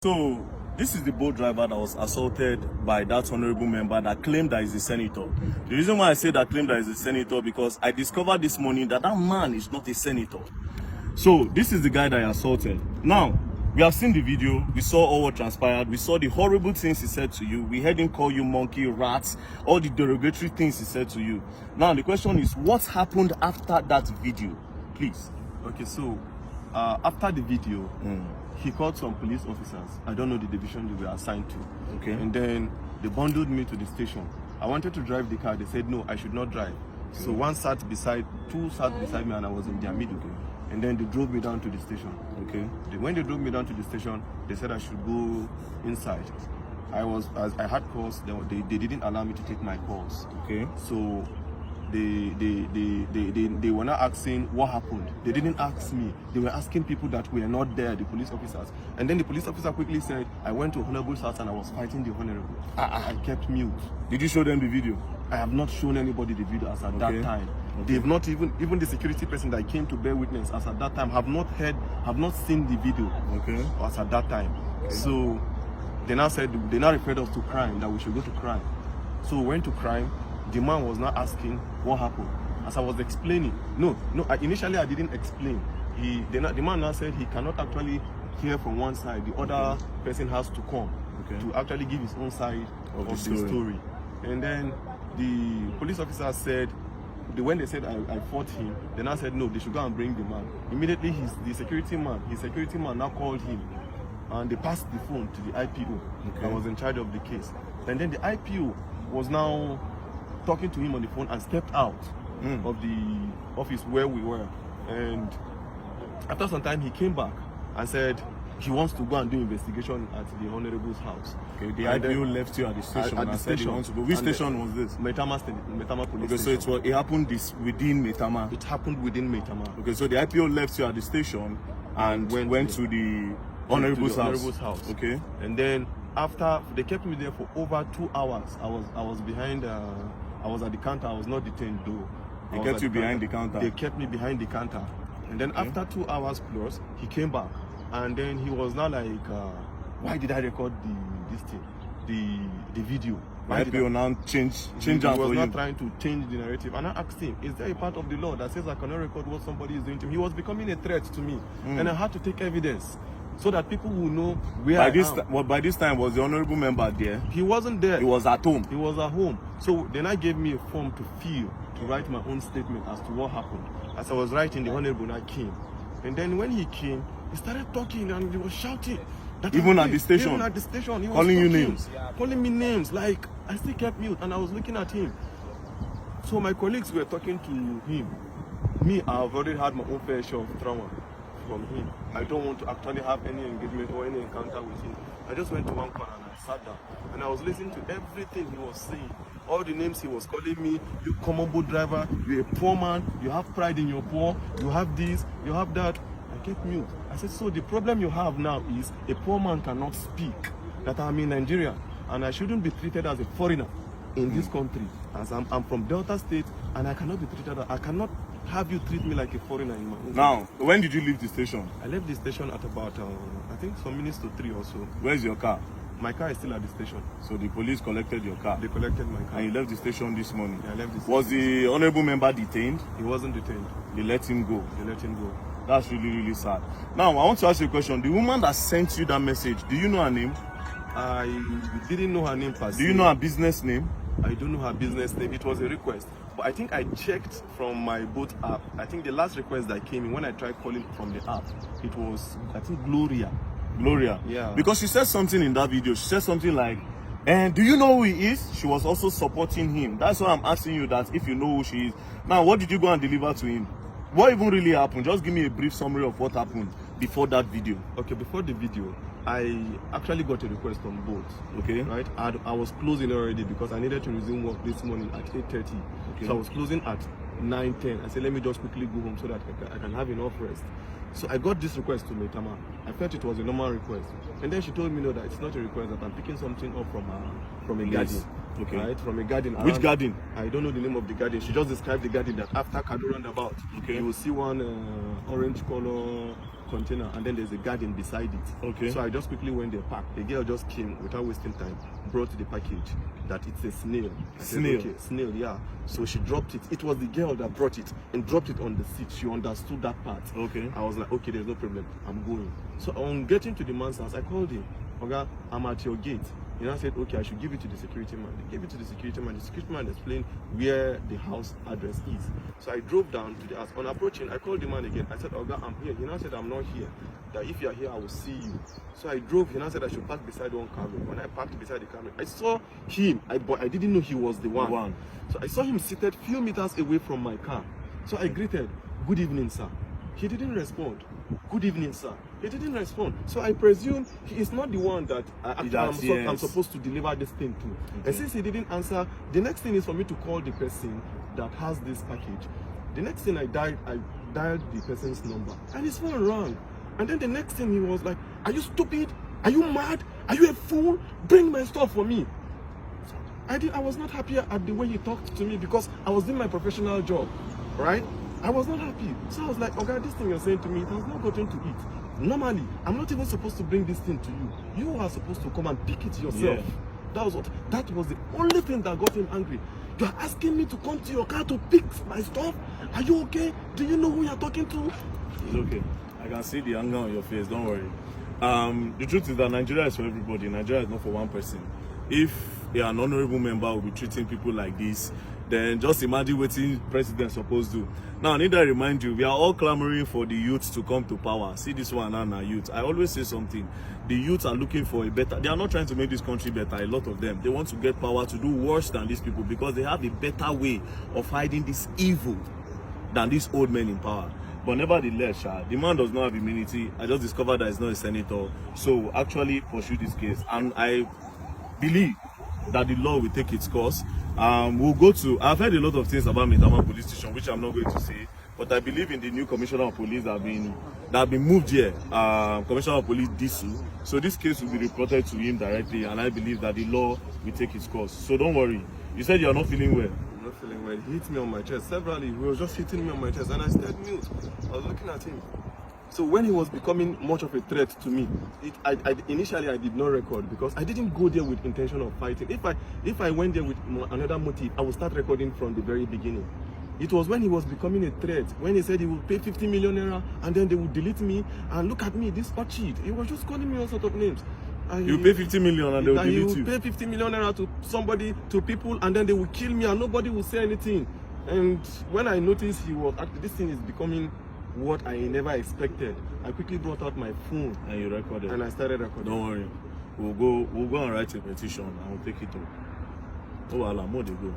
So, this is the boat driver that was assaulted by that honorable member that claimed that he's a senator. The reason why I say that claimed that he's a senator because I discovered this morning that that man is not a senator. So, this is the guy that I assaulted. Now, we have seen the video, we saw all what transpired, we saw the horrible things he said to you, we heard him call you monkey, rats, all the derogatory things he said to you. Now, the question is, what happened after that video? Please. Okay, so, after the video, he called some police officers. I don't know the division they were assigned to. Okay. And then they bundled me to the station. I wanted to drive the car. They said, no, I should not drive. Okay. So two sat beside me and I was in their middle. Okay. And then they drove me down to the station. Okay. When they drove me down to the station, they said I should go inside. As I had calls, they didn't allow me to take my calls. Okay. So they were not asking what happened. They didn't ask me. They were asking people that were not there, the police officers. And then the police officer quickly said, I went to Honorable's house and I was fighting the Honorable. I kept mute. Did you show them the video? I have not shown anybody the video as at that time. Okay. They've not even the security person that came to bear witness as at that time have not seen the video. Okay. As at that time. Okay. So they now referred us to crime, that we should go to crime. So we went to crime. The man was not asking what happened. As I was explaining, initially I didn't explain. The man now said he cannot actually hear from one side. The other person has to come to actually give his own side of the story. And then the police officer said, when they said I fought him, they now said no, they should go and bring the man. Immediately his security man now called him, and they passed the phone to the IPO that was in charge of the case. And then the IPO was now talking to him on the phone and stepped out of the office where we were. And after some time, he came back and said he wants to go and do investigation at the Honorable's house. Okay, the IPO left you at the station at the station. He wants to go. Which station was this? Maitama police station. So it happened within Maitama? It happened within Maitama. Okay, so the IPO left you at the station and went to the Honorable's house. Okay. And then after, they kept me there for over 2 hours. I was behind... I was at the counter. I was not detained though. They kept you behind the counter? They kept me behind the counter. And then after 2 hours plus, he came back. And then he was now like, why did I record the video? Why did IPO now change He was not trying to change the narrative. And I asked him, is there a part of the law that says I cannot record what somebody is doing to me? He was becoming a threat to me. And I had to take evidence so that people will know where I am. By this time, was the honorable member there? He wasn't there. He was at home? He was at home. So then I gave me a form to fill, to write my own statement as to what happened. As I was writing, the honorable now came. And then when he came, he started talking and he was shouting. Even at the station? Even at the station. He was calling you names? Calling me names. Like, I still kept mute and I was looking at him. So my colleagues were talking to him. Me, I've already had my own fair share of trauma from him. I don't want to actually have any engagement or any encounter with him. I just went to one corner and I sat down and I was listening to everything he was saying. All the names he was calling me: you common boat driver, you're a poor man, you have pride in your poor, you have this, you have that. I kept mute. I said, so the problem you have now is a poor man cannot speak, that I'm in Nigeria and I shouldn't be treated as a foreigner in this country, as I'm from Delta State and I cannot be treated, I cannot have you treat me like a foreigner in my own Now, country. when did you leave the station? I left the station at about, I think some minutes to 3 or so. Where's your car? My car is still at the station. So the police collected your car? They collected my car. And you left the station this morning? Yeah, I left the station. Was the honorable member detained? He wasn't detained. They let him go? They let him go. That's really, really sad. Now, I want to ask you a question. The woman that sent you that message, do you know her name? I didn't know her name per se. Do you know her business name? I don't know her business name. It was a request. But I think I checked from my boat app. I think the last request that came in when I tried calling from the app, it was, I think, Gloria. Gloria? Yeah. Because she said something in that video. She said something like, and do you know who he is? She was also supporting him. That's why I'm asking you that if you know who she is. Now, what did you go and deliver to him? What even really happened? Just give me a brief summary of what happened before that video. Okay, before the video, I actually got a request on boat. Okay. Right? I was closing already because I needed to resume work this morning at 8:30. Okay. So I was closing at 9:10. I said, let me just quickly go home so that I can have enough rest. So I got this request to Maitama. I felt it was a normal request. And then she told me, no, that it's not a request, that I'm picking something up from a garden. Okay. Right? From a garden. Which garden? I don't know the name of the garden. She just described the garden that after Kado roundabout, okay, you will see one orange color container, and then there's a garden beside it. Okay. So I just quickly went there, parked. The girl just came without wasting time, brought the package, that it's a snail. I said, Snail? okay, snail, yeah. So she dropped it. It was the girl that brought it and dropped it on the seat. She understood that part. Okay. I was like, okay, there's no problem. I'm going. So on getting to the man's house, I called him. Okay, I'm at your gate. He now said, okay, I should give it to the security man. They gave it to the security man. The security man explained where the house address is. So I drove down to the house. On approaching, I called the man again. I said, Oga, I'm here. He now said, I'm not here. That if you're here, I will see you. So I drove. He now said I should park beside one car. When I parked beside the car, I saw him. But I didn't know he was the one. So I saw him seated few meters away from my car. So I greeted, good evening, sir. He didn't respond. Good evening, sir. He didn't respond. So I presume he is not the one that I'm supposed to deliver this thing to. Okay. And since he didn't answer, the next thing is for me to call the person that has this package. The next thing I dialed the person's number, and his phone rang. And then the next thing he was like, are you stupid? Are you mad? Are you a fool? Bring my stuff for me. So I was not happy at the way he talked to me because I was doing my professional job, right? I was not happy. So I was like, okay, this thing you're saying to me, it has not gotten to it. Normally, I'm not even supposed to bring this thing to you. You are supposed to come and pick it yourself. Yeah. That was the only thing that got him angry. You're asking me to come to your car to pick my stuff? Are you okay? Do you know who you're talking to? It's okay. I can see the anger on your face, don't worry. The truth is that Nigeria is for everybody. Nigeria is not for one person. If an honorable member will be treating people like this, then just imagine what the president is supposed to do. Now, I need to remind you, we are all clamoring for the youth to come to power. See this one and our youth. I always say something. The youth are looking for a better... They are not trying to make this country better, a lot of them. They want to get power to do worse than these people because they have a better way of hiding this evil than these old men in power. But nevertheless, the man does not have immunity. I just discovered that he's not a senator. So actually pursue this case. And I believe that the law will take its course. We'll go to... I've heard a lot of things about Maitama Police Station, which I'm not going to say. But I believe in the new Commissioner of Police that have been moved here. Commissioner of Police Disu. So this case will be reported to him directly. And I believe that the law will take its course. So don't worry. You said you're not feeling well. I'm not feeling well. He hit me on my chest severally. He was just hitting me on my chest. And I stayed mute. I was looking at him. So when he was becoming much of a threat to me, initially I did not record because I didn't go there with intention of fighting. If I went there with another motive, I would start recording from the very beginning. It was when he was becoming a threat, when he said he would pay 50 million naira and then they would delete me. And look at me, this cheat. He was just calling me all sorts of names. You pay 50 million and they will delete you. You pay 50 million naira to somebody, to people, and then they will kill me and nobody will say anything. And when I noticed this thing is becoming what I never expected, I quickly brought out my phone and you recorded. And I started recording. Don't worry, we'll go and write a petition and we'll take it up. Oh, Allah, more they go.